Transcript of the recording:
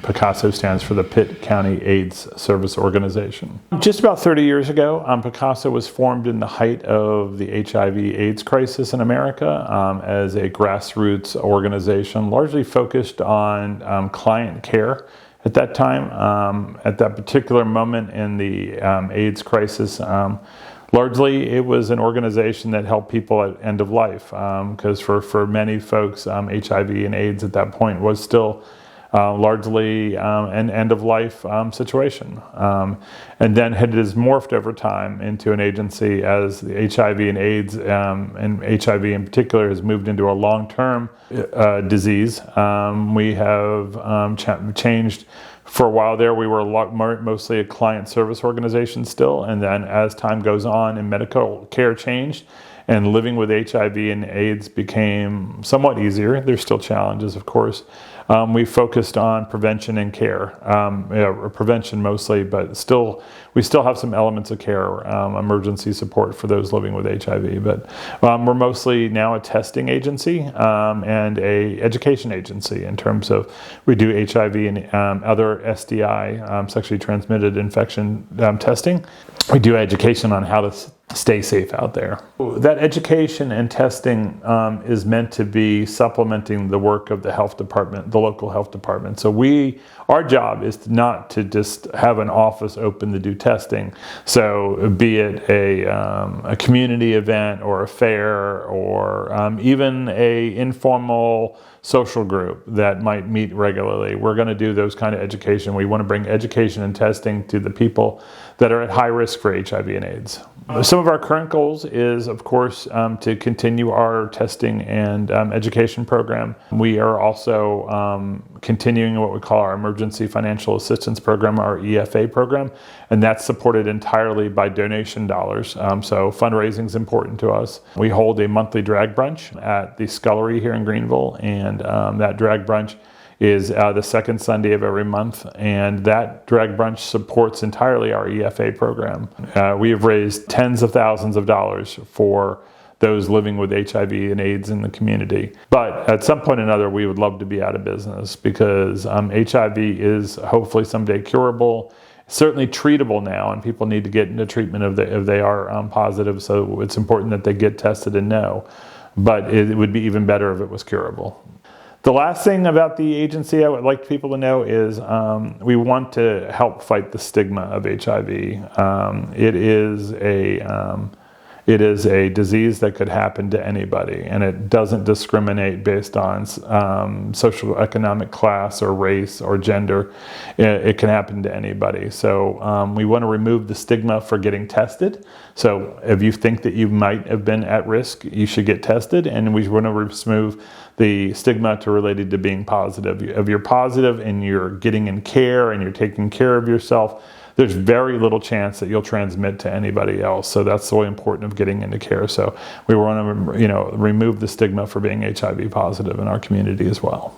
Picaso stands for the Pitt County AIDS Service Organization. Just about 30 years ago, Picaso was formed in the height of the HIV/AIDS crisis in America as a grassroots organization, largely focused on client care. At that time, at that particular moment in the AIDS crisis, largely it was an organization that helped people at end of life, because for many folks, HIV and AIDS at that point was still largely an end-of-life situation. And then it has morphed over time into an agency as the HIV and AIDS, and HIV in particular, has moved into a long-term disease. We have changed. For a while there, we were mostly a client service organization still, and then as time goes on and medical care changed, and living with HIV and AIDS became somewhat easier. There's still challenges, of course. We focused on prevention and care, prevention mostly, but we still have some elements of care, emergency support for those living with HIV. But we're mostly now a testing agency and a education agency in terms of we do HIV and other STI, sexually transmitted infection testing. We do education on how to stay safe out there. That education and testing is meant to be supplementing the work of the health department, the local health department. So our job is not to just have an office open to do testing. So be it a community event or a fair or even a informal social group that might meet regularly. We're going to do those kind of education. We want to bring education and testing to the people that are at high risk for HIV and AIDS. Some of our current goals is, of course, to continue our testing and education program. We are also continuing what we call our Emergency Financial Assistance Program, our EFA program, and that's supported entirely by donation dollars. So fundraising is important to us. We hold a monthly drag brunch at the Scullery here in Greenville, and that drag brunch is the second Sunday of every month, and that drag brunch supports entirely our EFA program. We have raised tens of thousands of dollars for those living with HIV and AIDS in the community. But at some point or another, we would love to be out of business because HIV is hopefully someday curable, certainly treatable now, and people need to get into treatment if they are positive, so it's important that they get tested and know. But it would be even better if it was curable. The last thing about the agency I would like people to know is we want to help fight the stigma of HIV. It is a disease that could happen to anybody, and it doesn't discriminate based on social economic class or race or gender. It can happen to anybody. So we want to remove the stigma for getting tested. So if you think that you might have been at risk, you should get tested, and we want to remove the stigma related to being positive. If you're positive and you're getting in care and you're taking care of yourself, there's very little chance that you'll transmit to anybody else. So that's really important of getting into care. So we want to, remove the stigma for being HIV positive in our community as well.